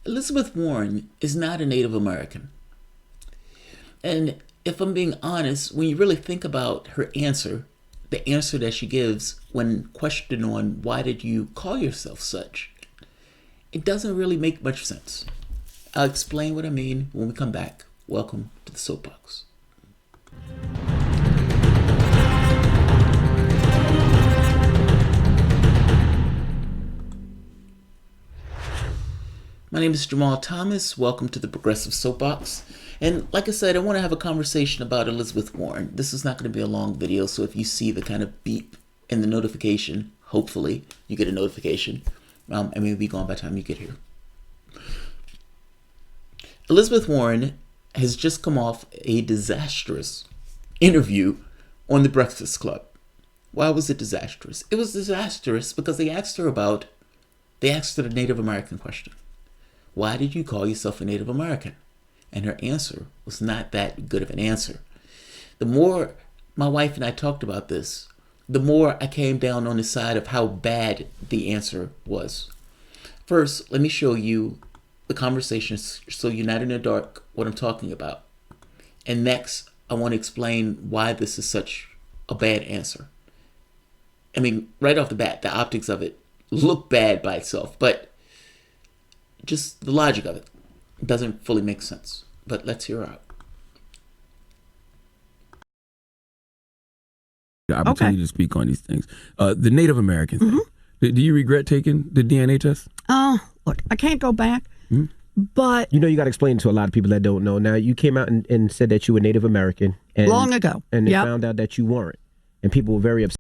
Elizabeth Warren is not a Native American. And if I'm being honest, when you really think about her answer, the answer that she gives when questioned on why did you call yourself such, it doesn't really make much sense. I'll explain what I mean when we come back. Welcome to the Soapbox. My name is Jamarl Thomas. Welcome to the Progressive Soapbox. And like I said, I want to have a conversation about Elizabeth Warren. This is not going to be a long video, so if you see the kind of beep in the notification, hopefully you get a notification. And maybe be gone by the time you get here. Elizabeth Warren has just come off a disastrous interview on The Breakfast Club. Why was it disastrous? It was disastrous because they asked her the Native American question. Why did you call yourself a Native American? And her answer was not that good of an answer. The more my wife and I talked about this, the more I came down on the side of how bad the answer was. First, let me show you the conversation so you're not in the dark what I'm talking about. And next, I want to explain why this is such a bad answer. I mean, right off the bat, the optics of it look bad by itself, but just the logic of it doesn't fully make sense. But let's hear out. The opportunity to speak on these things. The Native American thing. Do you regret taking the DNA test? Look, I can't go back, but... You got to explain to a lot of people that don't know. Now, you came out and said that you were Native American. And, long ago. And they found out that you weren't. And people were very upset.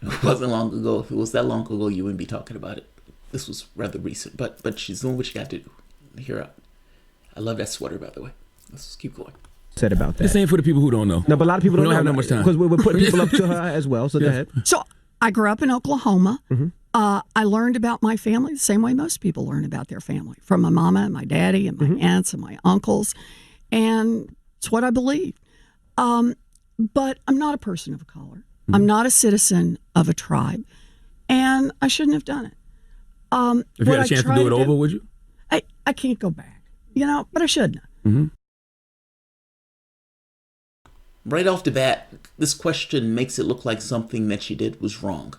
It wasn't long ago. If it was that long ago, you wouldn't be talking about it. This was rather recent, but she's doing what she got to do. Hear out. I love that sweater, by the way. Let's just keep going. Said about that. This ain't for the people who don't know. No, but a lot of people don't have that much time. Because we're putting people up to her as well. So go ahead. So I grew up in Oklahoma. I learned about my family the same way most people learn about their family, from my mama and my daddy and my aunts and my uncles. And it's what I believe. But I'm not a person of color. I'm not a citizen of a tribe. And I shouldn't have done it. If you had a chance to do it over, would you? I can't go back, but I shouldn't have. Right off the bat, this question makes it look like something that she did was wrong.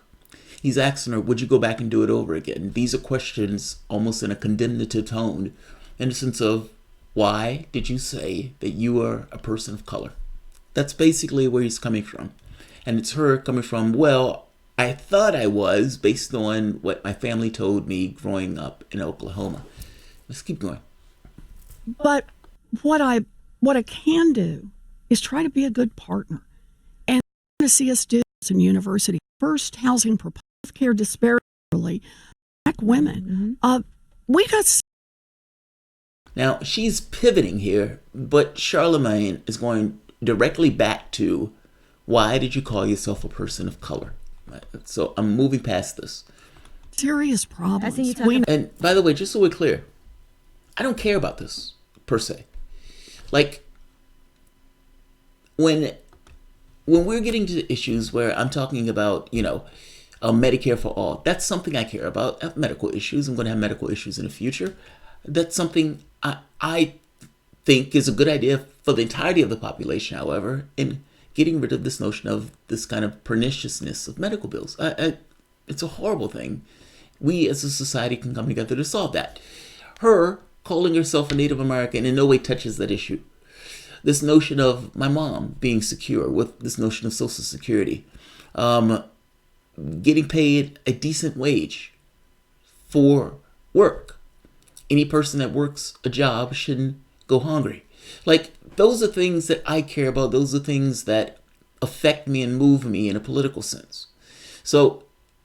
He's asking her, would you go back and do it over again? These are questions almost in a condemnative tone, in the sense of, why did you say that you are a person of color? That's basically where he's coming from. And it's her coming from, well, I thought I was, based on what my family told me growing up in Oklahoma. Let's keep going. But what I can do is try to be a good partner. And to see us do this in university. First, housing for healthcare disparity, black women. We got... Now, she's pivoting here, but Charlemagne is going directly back to, why did you call yourself a person of color? So I'm moving past this. Serious problems. And by the way, just so we're clear, I don't care about this, per se. Like, when we're getting to issues where I'm talking about, Medicare for all, that's something I care about. I have medical issues. I'm going to have medical issues in the future. That's something I think is a good idea for the entirety of the population, however, in getting rid of this notion of this kind of perniciousness of medical bills. It's a horrible thing. We as a society can come together to solve that. Her calling herself a Native American in no way touches that issue. This notion of my mom being secure with this notion of Social Security, getting paid a decent wage for work. Any person that works a job shouldn't go hungry. Like, those are things that I care about. Those are things that affect me and move me in a political sense. So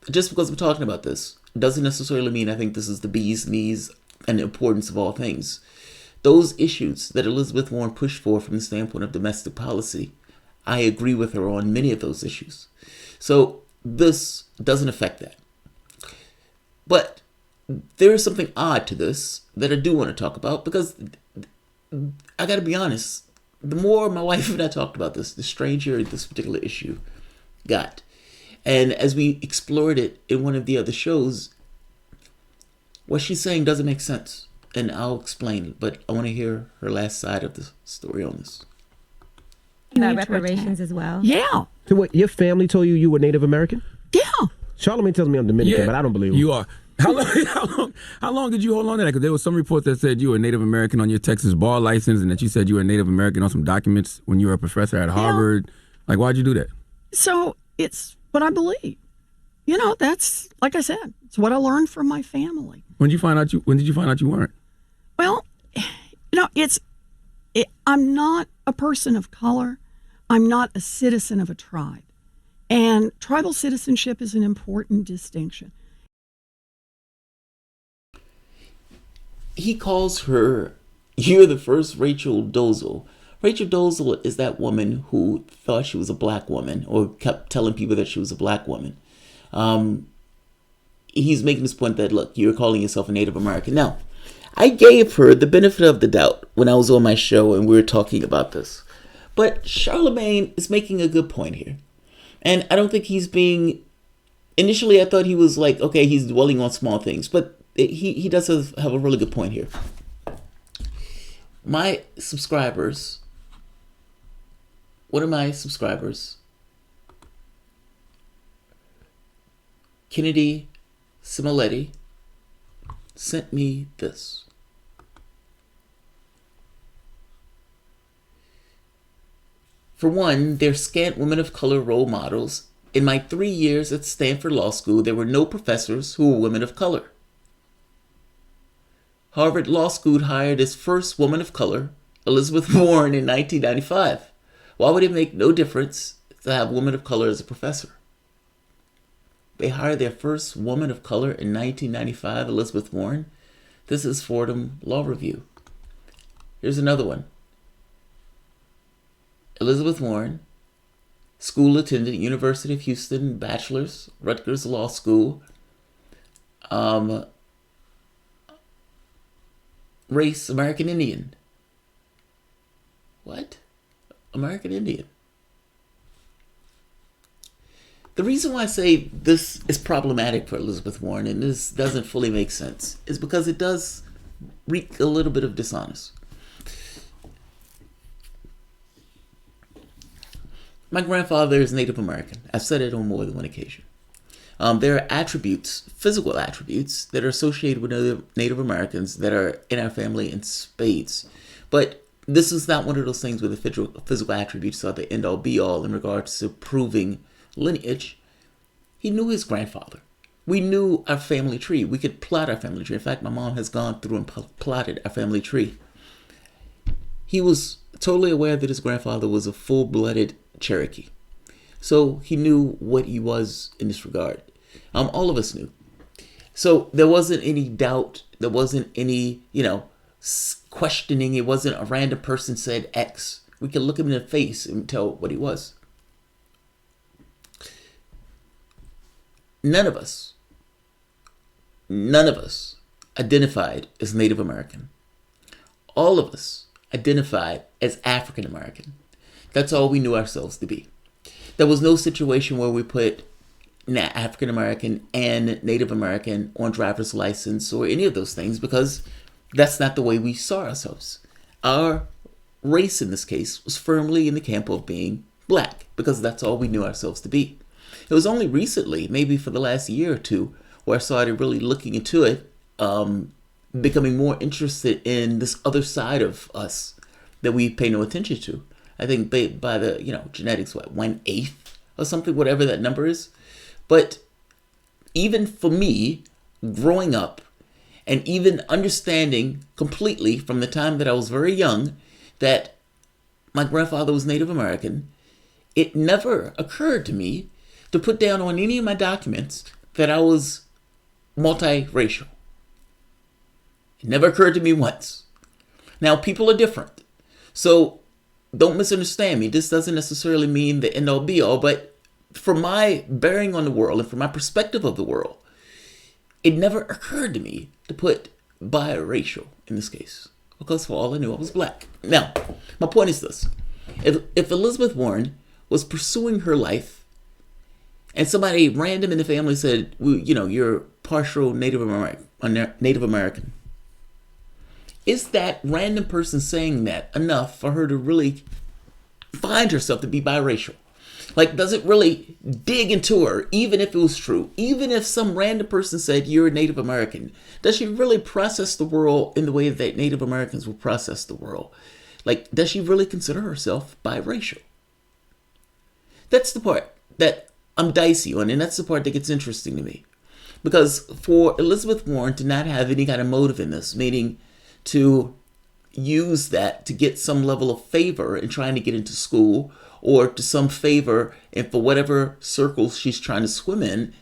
just because I'm talking about this doesn't necessarily mean I think this is the bee's knees and the importance of all things. Those issues that Elizabeth Warren pushed for from the standpoint of domestic policy, I agree with her on many of those issues. So this doesn't affect that. But there is something odd to this that I do want to talk about, because I got to be honest, the more my wife and I talked about this, the stranger this particular issue got. And as we explored it in one of the other shows, What she's saying doesn't make sense, and I'll explain. But I want to hear her last side of the story on this. About reparations as well. Yeah. So what, your family told you were Native American? Yeah. Charlamagne tells me I'm Dominican, but I don't believe him. You are. How long did you hold on to that? Because there was some report that said you were Native American on your Texas bar license, and that you said you were Native American on some documents when you were a professor at Harvard. Like, why'd you do that? So it's what I believe. You know, that's, like I said, it's what I learned from my family. When did you find out you weren't? Well, you know, I'm not a person of color. I'm not a citizen of a tribe. And tribal citizenship is an important distinction. He calls her, "You're the first Rachel Dolezal." Rachel Dolezal is that woman who thought she was a black woman, or kept telling people that she was a black woman. He's making this point that, look, you're calling yourself a Native American. Now, I gave her the benefit of the doubt when I was on my show and we were talking about this. But Charlamagne is making a good point here. And I don't think he's being... Initially, I thought he was like, okay, he's dwelling on small things. But he does have a really good point here. My subscribers... One of my subscribers... Kennedy Simoletti sent me this. For one, they're scant women of color role models. In my 3 years at Stanford Law School, there were no professors who were women of color. Harvard Law School hired its first woman of color, Elizabeth Warren, in 1995. Why would it make no difference to have women of color as a professor? They hired their first woman of color in 1995, Elizabeth Warren. This is Fordham Law Review. Here's another one. Elizabeth Warren, school attendant, University of Houston, bachelor's, Rutgers Law School. Race, American Indian. What? American Indian. The reason why I say this is problematic for Elizabeth Warren, and this doesn't fully make sense, is because it does reek a little bit of dishonest. My grandfather is Native American. I've said it on more than one occasion. There are attributes, physical attributes, that are associated with Native Americans that are in our family in spades. But this is not one of those things where the physical attributes are the end-all be-all in regards to proving lineage. He knew his grandfather. We knew our family tree. We could plot our family tree. In fact, my mom has gone through and plotted our family tree. He was totally aware that his grandfather was a full-blooded Cherokee. So he knew what he was in this regard. All of us knew. So there wasn't any doubt. There wasn't any, questioning. It wasn't a random person said X. We could look him in the face and tell what he was. None of us identified as Native American. All of us identified as African American. That's all we knew ourselves to be. There was no situation where we put African American and Native American on driver's license or any of those things, because that's not the way we saw ourselves. Our race in this case was firmly in the camp of being black, because that's all we knew ourselves to be. It was only recently, maybe for the last year or two, where I started really looking into it, becoming more interested in this other side of us that we pay no attention to. I think by the, genetics, 1/8 or something, whatever that number is. But even for me, growing up and even understanding completely from the time that I was very young that my grandfather was Native American, it never occurred to me to put down on any of my documents that I was multiracial. It never occurred to me once. Now, people are different. So don't misunderstand me. This doesn't necessarily mean the end all be all, but from my bearing on the world and from my perspective of the world, it never occurred to me to put biracial in this case, because for all I knew, I was black. Now, my point is this. If Elizabeth Warren was pursuing her life and somebody random in the family said, well, you're partial Native American. Is that random person saying that enough for her to really find herself to be biracial? Like, does it really dig into her, even if it was true? Even if some random person said you're a Native American, does she really process the world in the way that Native Americans will process the world? Like, does she really consider herself biracial? That's the part that I'm dicey on, and that's the part that gets interesting to me. Because for Elizabeth Warren to not have any kind of motive in this, meaning to use that to get some level of favor in trying to get into school, or to some favor and for whatever circles she's trying to swim in,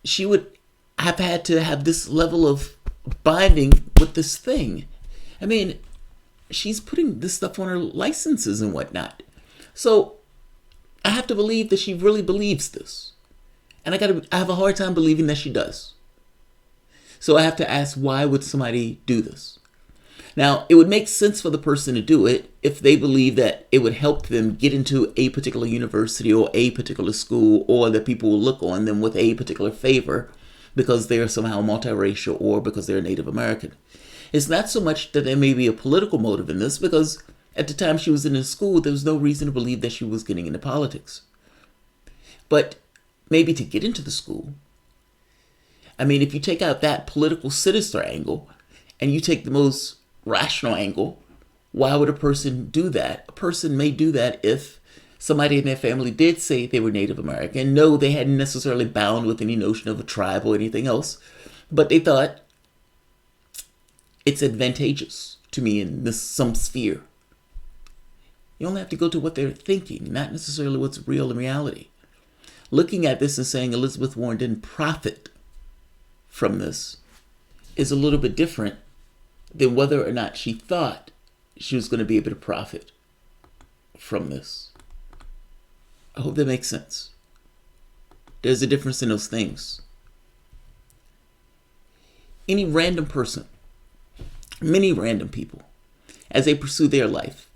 she would have had to have this level of binding with this thing. I mean, she's putting this stuff on her licenses and whatnot. So I have to believe that she really believes this. And I have a hard time believing that she does. So I have to ask, why would somebody do this? Now, it would make sense for the person to do it if they believe that it would help them get into a particular university or a particular school, or that people will look on them with a particular favor because they're somehow multiracial or because they're Native American. It's not so much that there may be a political motive in this, because at the time she was in the school, there was no reason to believe that she was getting into politics. But maybe to get into the school. I mean, if you take out that political sinister angle and you take the most rational angle, why would a person do that? A person may do that if somebody in their family did say they were Native American. No, they hadn't necessarily bound with any notion of a tribe or anything else, but they thought it's advantageous to me in some sphere. You only have to go to what they're thinking, not necessarily what's real in reality. Looking at this and saying Elizabeth Warren didn't profit from this is a little bit different than whether or not she thought she was going to be able to profit from this. I hope that makes sense. There's a difference in those things. Any random person, many random people, as they pursue their life,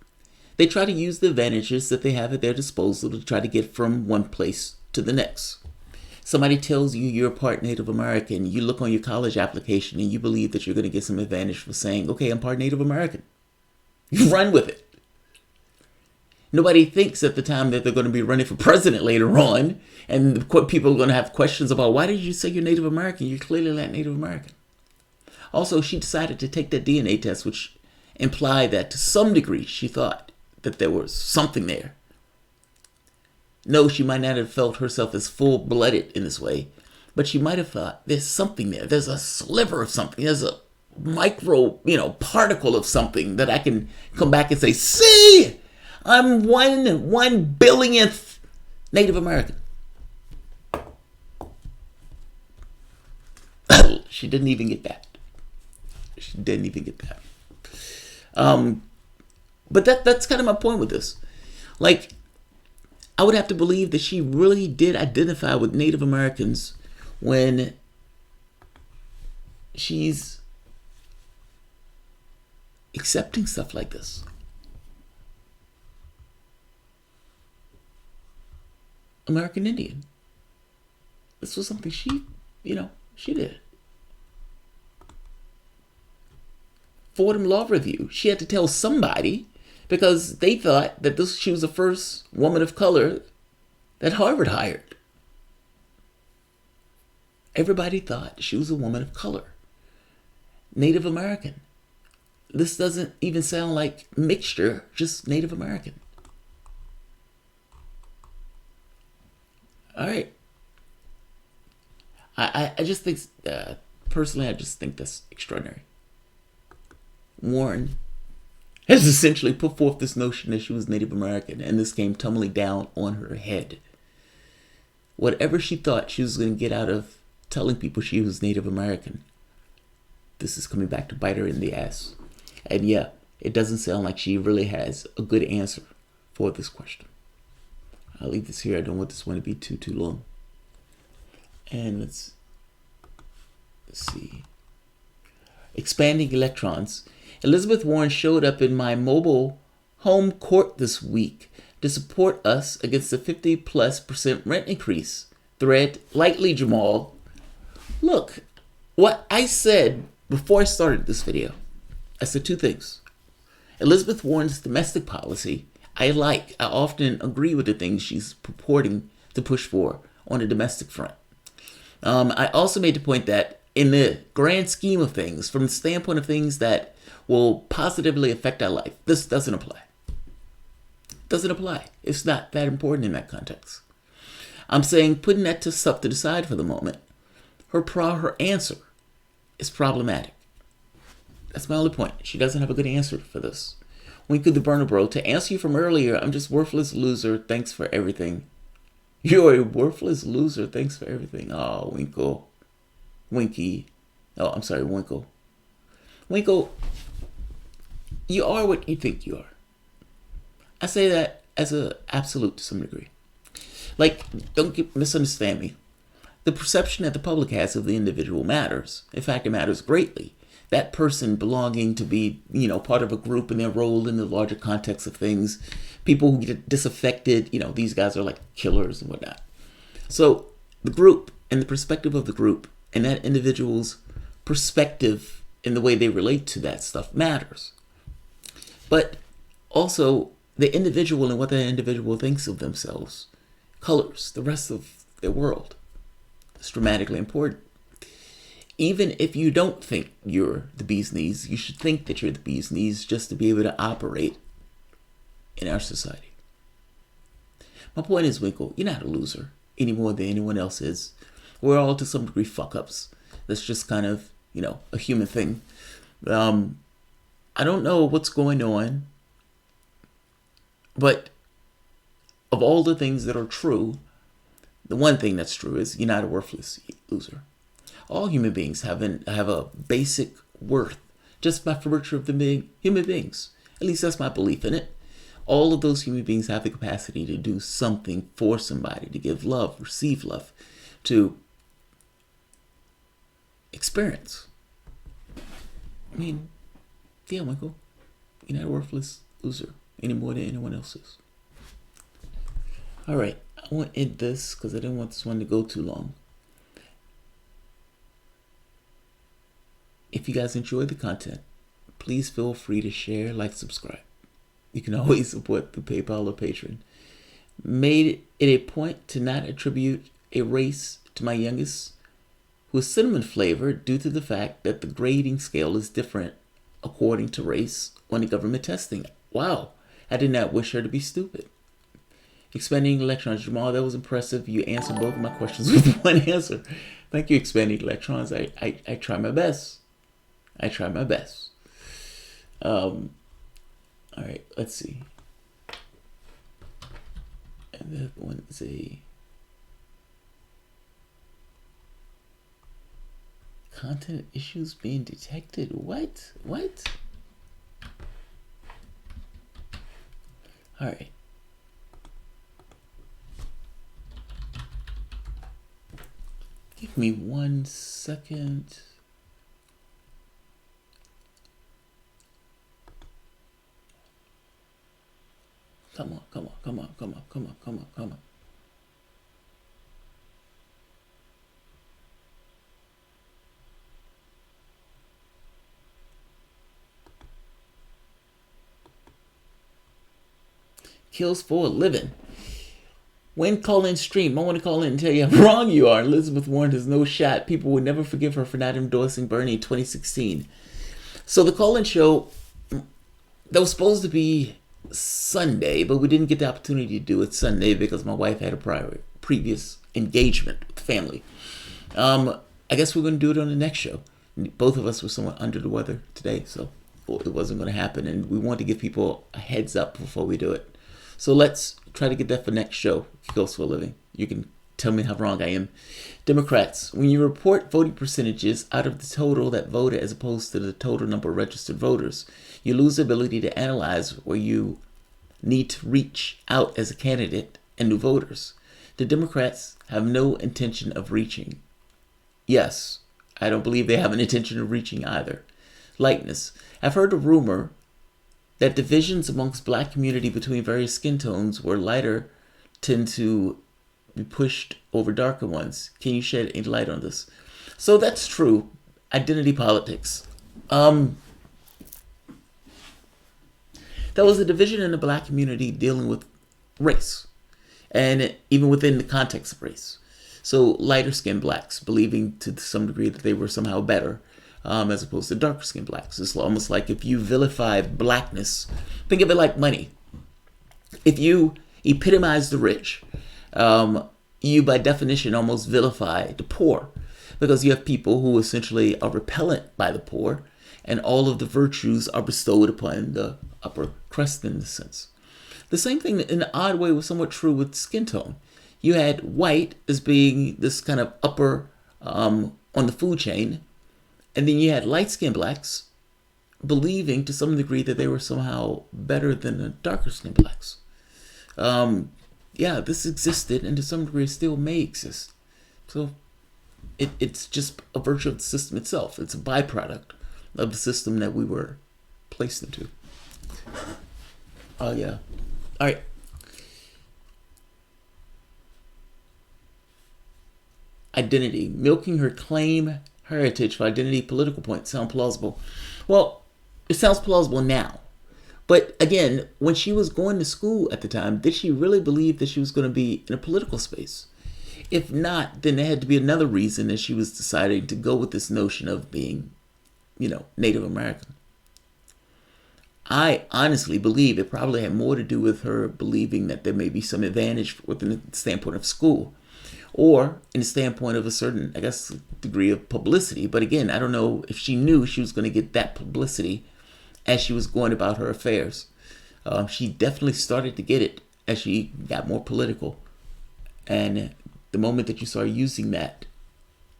they try to use the advantages that they have at their disposal to try to get from one place to the next. Somebody tells you you're part Native American, you look on your college application and you believe that you're going to get some advantage for saying, okay, I'm part Native American. You run with it. Nobody thinks at the time that they're going to be running for president later on, and people are going to have questions about, why did you say you're Native American? You're clearly not Native American. Also, she decided to take that DNA test, which implied that to some degree she thought that there was something there. No, she might not have felt herself as full-blooded in this way, but she might have thought there's something there. There's a sliver of something. There's a micro, particle of something that I can come back and say, see, I'm 1/1 billionth Native American. She didn't even get that. But that's kind of my point with this. Like, I would have to believe that she really did identify with Native Americans when she's accepting stuff like this. American Indian. This was something she did. Fordham Law Review. She had to tell somebody because they thought that she was the first woman of color that Harvard hired. Everybody thought she was a woman of color. Native American. This doesn't even sound like mixture, just Native American. All right. I just think, personally, I just think that's extraordinary. Warren has essentially put forth this notion that she was Native American, and this came tumbling down on her head. Whatever she thought she was going to get out of telling people she was Native American, this is coming back to bite her in the ass. And yeah, it doesn't sound like she really has a good answer for this question. I'll leave this here. I don't want this one to be too long. And let's see. Expanding electrons. Elizabeth Warren showed up in my mobile home court this week to support us against the 50+% rent increase. Thread, lightly, Jamarl. Look, what I said before I started this video, I said two things. Elizabeth Warren's domestic policy, I often agree with the things she's purporting to push for on the domestic front. I also made the point that in the grand scheme of things, from the standpoint of things that will positively affect our life, this doesn't apply. Doesn't apply. It's not that important in that context. I'm saying, putting that stuff to the side for the moment, her answer is problematic. That's my only point. She doesn't have a good answer for this. Winkle the Burner Bro, to answer you from earlier, I'm just worthless loser. Thanks for everything. You're a worthless loser. Thanks for everything. Oh, Winkle. Winky. Oh, I'm sorry, Winkle. Winkle, you are what you think you are. I say that as an absolute to some degree. Like, don't misunderstand me. The perception that the public has of the individual matters. In fact, it matters greatly. That person belonging to be, part of a group and their role in the larger context of things. People who get disaffected, these guys are like killers and whatnot. So the group and the perspective of the group and that individual's perspective in the way they relate to that stuff matters. But also the individual and what that individual thinks of themselves colors the rest of their world. It's dramatically important. Even if you don't think you're the bee's knees, you should think that you're the bee's knees just to be able to operate in our society. My point is, Winkle, you're not a loser any more than anyone else is. We're all to some degree fuck-ups. That's just kind of, a human thing. I don't know what's going on, but of all the things that are true, the one thing that's true is you're not a worthless loser. All human beings have a basic worth just by virtue of them being human beings. At least that's my belief in it. All of those human beings have the capacity to do something for somebody, to give love, receive love, to experience. I mean, yeah, Michael, you're not a worthless loser any more than anyone else is. All right, I want to end this because I didn't want this one to go too long. If you guys enjoy the content, please feel free to share, like, subscribe. You can always support through PayPal or Patreon. Made it a point to not attribute a race to my youngest, who is cinnamon flavored due to the fact that the grading scale is different according to race on the government testing. Wow, I did not wish her to be stupid. Expanding electrons, Jamal, that was impressive. You answered both of my questions with one answer. Thank you, Expanding Electrons. I try my best. I try my best. All right, let's see. And that one is a content issues being detected. What? All right. Give me 1 second. Come on. Kills for a living. When call-in stream, I want to call in and tell you how wrong you are. Elizabeth Warren has no shot. People will never forgive her for not endorsing Bernie in 2016. So the call-in show, that was supposed to be Sunday, but we didn't get the opportunity to do it Sunday because my wife had a previous engagement with family. I guess we're going to do it on the next show. Both of us were somewhat under the weather today, so it wasn't going to happen, and we want to give people a heads up before we do it. So let's try to get that for next show. Kills for a living. You can tell me how wrong I am. Democrats, when you report voting percentages out of the total that voted as opposed to the total number of registered voters, you lose the ability to analyze where you need to reach out as a candidate and new voters. The Democrats have no intention of reaching. Yes, I don't believe they have an intention of reaching either. Lightness. I've heard a rumor that divisions amongst black community between various skin tones where lighter tend to be pushed over darker ones. Can you shed any light on this? So that's true. Identity politics. There was a division in the black community dealing with race, and even within the context of race. So lighter skinned blacks believing to some degree that they were somehow better, as opposed to darker skinned blacks. It's almost like if you vilify blackness, think of it like money. If you epitomize the rich, you by definition almost vilify the poor, because you have people who essentially are repellent by the poor, and all of the virtues are bestowed upon the upper crust in a sense. The same thing in an odd way was somewhat true with skin tone. You had white as being this kind of upper on the food chain, and then you had light-skinned blacks believing to some degree that they were somehow better than the darker skinned blacks. This existed, and to some degree still may exist. So it's just a virtue of the system itself. It's a byproduct of the system that we were placed into. Oh, yeah. All right. Identity. Milking her claim heritage for identity political points. Sound plausible? Well, it sounds plausible now. But again, when she was going to school at the time, did she really believe that she was going to be in a political space? If not, then there had to be another reason that she was deciding to go with this notion of being, Native American. I honestly believe it probably had more to do with her believing that there may be some advantage within the standpoint of school, or in the standpoint of a certain, degree of publicity. But again, I don't know if she knew she was going to get that publicity as she was going about her affairs. She definitely started to get it as she got more political. And the moment that you start using that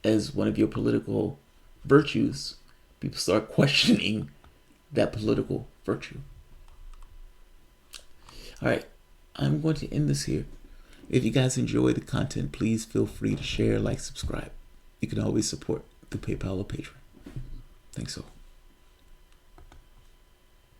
as one of your political virtues, people start questioning that political virtue. All right, I'm going to end this here. If you guys enjoy the content, please feel free to share, like, subscribe. You can always support through PayPal or Patreon. Thanks all.